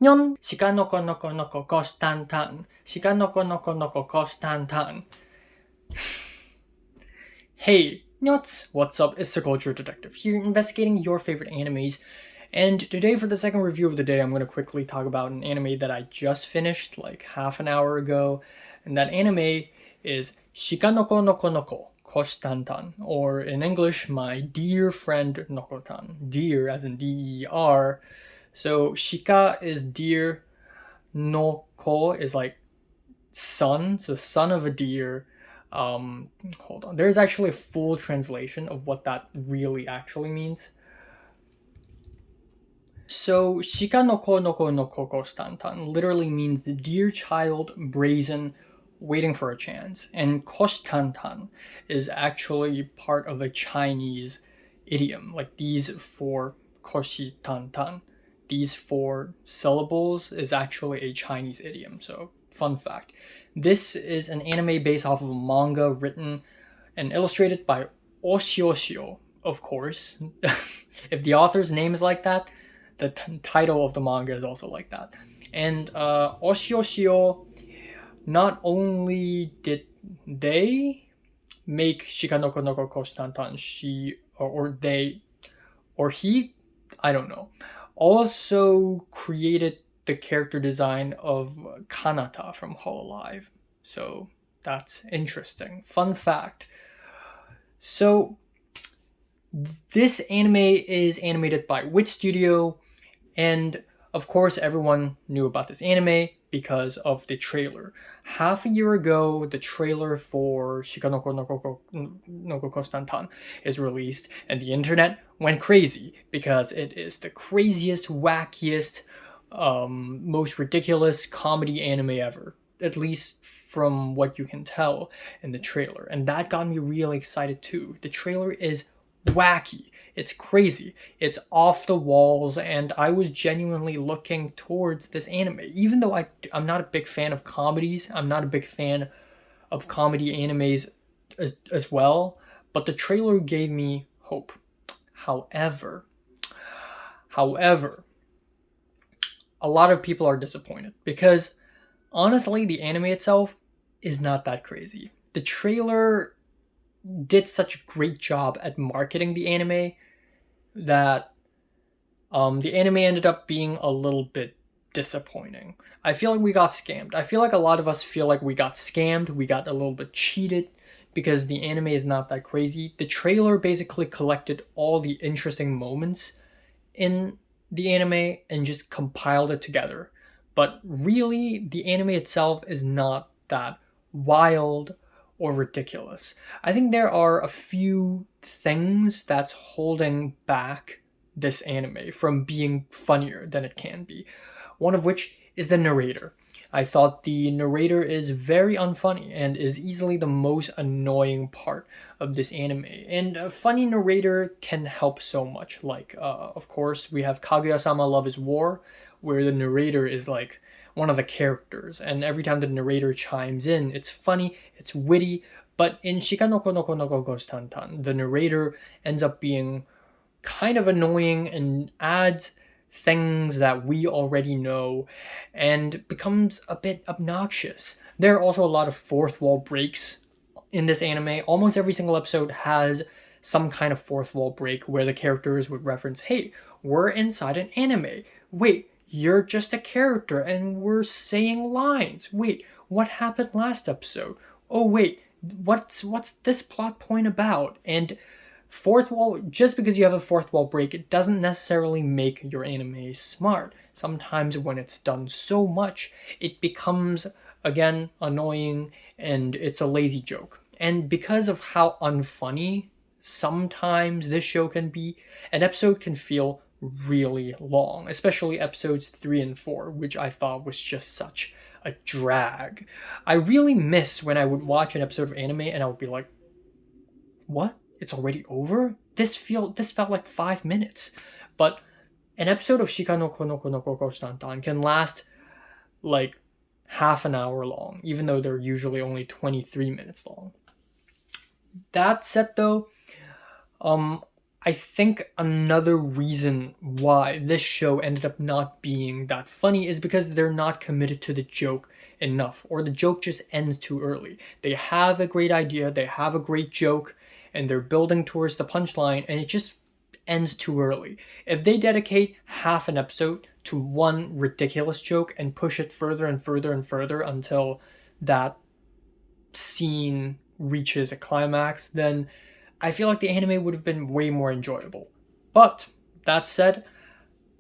Nyon! Shikanoko noko noko Koshitantan. Shikanoko noko noko Koshitantan. Hey, Nyots! What's up? It's the Culture Detective here, investigating your favorite animes. And today, for the second review of the day, I'm going to quickly talk about an anime that I just finished like half an hour ago. And that anime is Shikanoko Nokonoko Koshitantan, or in English, My Dear Friend Noko-tan. Dear as in D-E-R. So Shika is deer, Noko is like son, so son of a deer. Hold on. There's actually a full translation of what that really actually means. So Shikanoko noko no Kokostantan literally means the dear child, brazen, waiting for a chance. And Koshtantan is actually part of a Chinese idiom. Like these four Koshitantan, these four syllables is actually a Chinese idiom. So fun fact. This is an anime based off of a manga written and illustrated by Oshioshio, of course. If the author's name is like that, the title of the manga is also like that. And Oshioshio, not only did they make Shikanoko no Koshitantan, they, or he, I don't know, also created the character design of Kanata from Hololive. So that's interesting. Fun fact. So this anime is animated by Wit Studio, and of course everyone knew about this anime because of the trailer. Half a year ago, the trailer for Shikanoko no Kostantan is released, and the internet went crazy because it is the craziest, wackiest, most ridiculous comedy anime ever. At least from what you can tell in the trailer. And that got me really excited too. The trailer is wacky. It's crazy. It's off the walls, and I was genuinely looking towards this anime. Even though I'm not a big fan of comedies, I'm not a big fan of comedy animes as well, but the trailer gave me hope. However, a lot of people are disappointed because honestly, the anime itself is not that crazy. The trailer did such a great job at marketing the anime that the anime ended up being a little bit disappointing. I feel like we got scammed. I feel like a lot of us feel like we got scammed, we got a little bit cheated because the anime is not that crazy. The trailer basically collected all the interesting moments in the anime and just compiled it together. But really, the anime itself is not that wild or ridiculous. I think there are a few things that's holding back this anime from being funnier than it can be. One of which is the narrator. I thought the narrator is very unfunny and is easily the most annoying part of this anime. And a funny narrator can help so much. Like, of course, we have Kaguya-sama Love is War, where the narrator is like one of the characters, and every time the narrator chimes in, it's funny, it's witty. But in Shikanoko no Kostantan, the narrator ends up being kind of annoying and adds things that we already know and becomes a bit obnoxious. There are also a lot of fourth wall breaks in this anime. Almost every single episode has some kind of fourth wall break where the characters would reference, hey, we're inside an anime. Wait, you're just a character and we're saying lines. Wait, what happened last episode? Oh wait, what's this plot point about? And fourth wall, just because you have a fourth wall break, it doesn't necessarily make your anime smart. Sometimes when it's done so much, it becomes, again, annoying and it's a lazy joke. And because of how unfunny sometimes this show can be, an episode can feel really long, especially episodes 3 and 4, which I thought was just such a drag. I really miss when I would watch an episode of anime and I would be like, what? It's already over? This felt like 5 minutes. But an episode of Shikanoko no Kostantan can last like half an hour long, even though they're usually only 23 minutes long. That said though, I think another reason why this show ended up not being that funny is because they're not committed to the joke enough, or the joke just ends too early. They have a great idea, they have a great joke, and they're building towards the punchline, and it just ends too early. If they dedicate half an episode to one ridiculous joke and push it further and further and further until that scene reaches a climax, then I feel like the anime would have been way more enjoyable. But that said,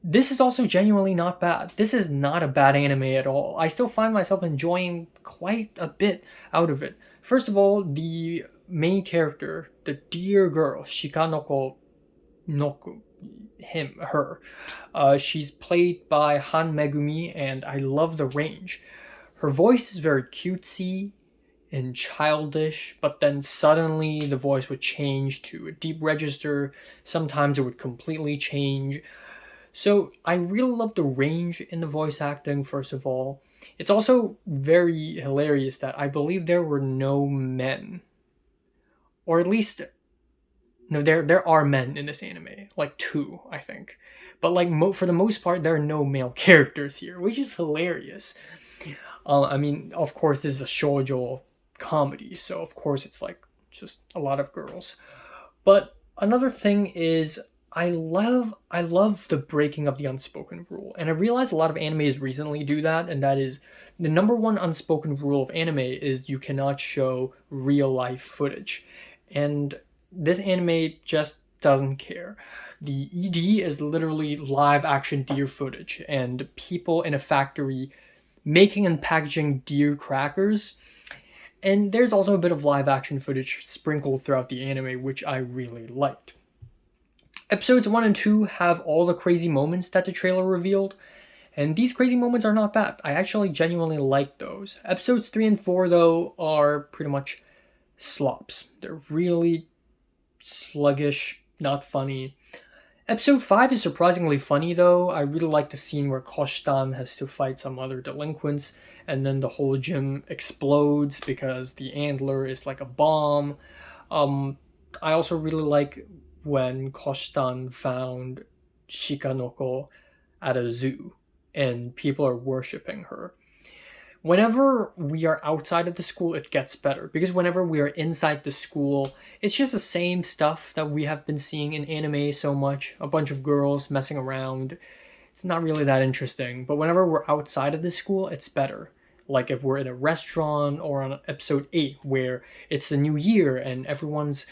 this is also genuinely not bad. This is not a bad anime at all. I still find myself enjoying quite a bit out of it. First of all, the main character, the dear girl, Shikanoko Noku, her. She's played by Han Megumi, and I love the range. Her voice is very cutesy and childish, but then suddenly the voice would change to a deep register. Sometimes it would completely change. So I really love the range in the voice acting, first of all. It's also very hilarious that I believe there were no men. Or at least, no, there are men in this anime. Like 2, I think. But like for the most part, there are no male characters here, which is hilarious. I mean, of course, this is a shoujo comedy, so of course it's like just a lot of girls. But another thing is I love the breaking of the unspoken rule. And I realize a lot of animes recently do that, and that is the number one unspoken rule of anime is you cannot show real life footage. And this anime just doesn't care. The ED is literally live action deer footage and people in a factory making and packaging deer crackers. And there's also a bit of live action footage sprinkled throughout the anime, which I really liked. Episodes 1 and 2 have all the crazy moments that the trailer revealed, and these crazy moments are not bad. I actually genuinely like those. Episodes 3 and 4, though, are pretty much slops. They're really sluggish, not funny. Episode 5 is surprisingly funny, though. I really like the scene where Koshitantan has to fight some other delinquents, and then the whole gym explodes because the antler is like a bomb. I also really like when Koshitantan found Shikanoko at a zoo, and people are worshipping her. Whenever we are outside of the school, it gets better, because whenever we are inside the school, it's just the same stuff that we have been seeing in anime so much. A bunch of girls messing around. It's not really that interesting, but whenever we're outside of the school, it's better. Like if we're in a restaurant, or on episode 8 where it's the new year and everyone's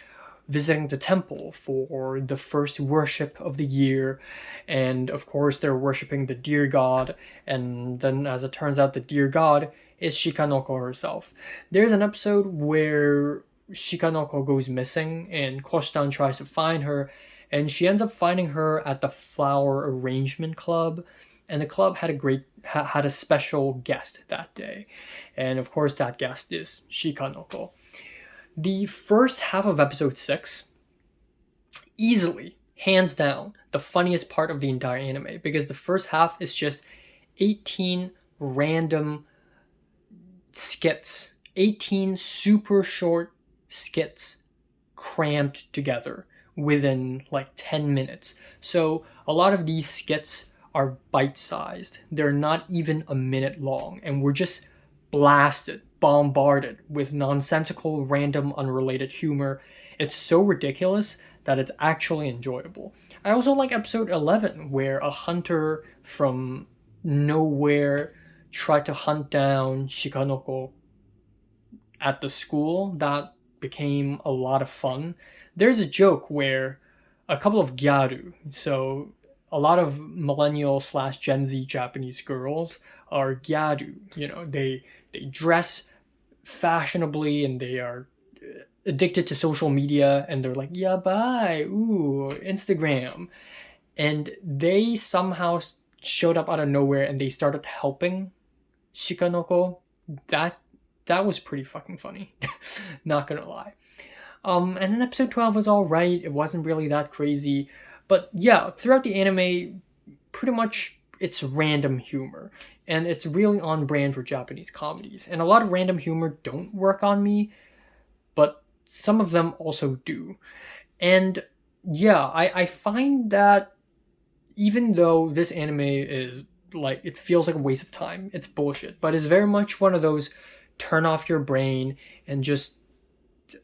visiting the temple for the first worship of the year, and of course they're worshiping the deer god, and then as it turns out the deer god is Shikanoko herself. There's an episode where Shikanoko goes missing and Koshitan tries to find her, and she ends up finding her at the flower arrangement club, and the club had a special guest that day, and of course that guest is Shikanoko. The first half of episode 6, easily, hands down, the funniest part of the entire anime, because the first half is just 18 random skits, 18 super short skits crammed together within like 10 minutes. So a lot of these skits are bite-sized. They're not even a minute long, and we're just bombarded with nonsensical, random, unrelated humor. It's so ridiculous that it's actually enjoyable. I also like episode 11, where a hunter from nowhere tried to hunt down Shikanoko at the school. That became a lot of fun. There's a joke where a couple of gyaru, so a lot of millennial / Gen Z Japanese girls are gyaru. They dress fashionably, and they are addicted to social media, and they're like, yeah, bye, ooh, Instagram. And they somehow showed up out of nowhere, and they started helping Shikanoko. That was pretty fucking funny. Not gonna lie. And then episode 12 was alright. It wasn't really that crazy. But yeah, throughout the anime, pretty much it's random humor. And it's really on brand for Japanese comedies. And a lot of random humor don't work on me, but some of them also do. And yeah, I find that even though this anime is like, it feels like a waste of time, it's bullshit, but it's very much one of those turn off your brain and just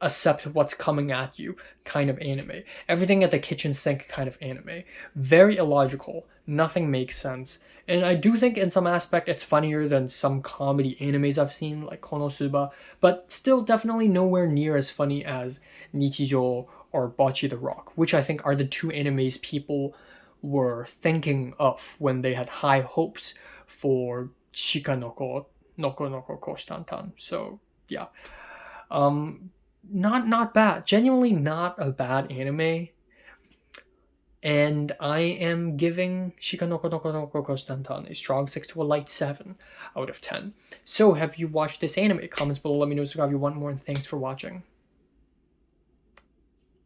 accept what's coming at you kind of anime. Everything at the kitchen sink kind of anime. Very illogical. Nothing makes sense. And I do think in some aspect it's funnier than some comedy animes I've seen, like Konosuba, but still definitely nowhere near as funny as Nichijo or Bocce the Rock, which I think are the two animes people were thinking of when they had high hopes for Shikanoko, Nokonoko, Koshitantan. So yeah. Um, not bad. Genuinely not a bad anime. And I am giving Shikanoko Nokonoko Koshitantan a strong 6 to a light 7 out of 10. So have you watched this anime? Comments below, let me know if you want more, and thanks for watching.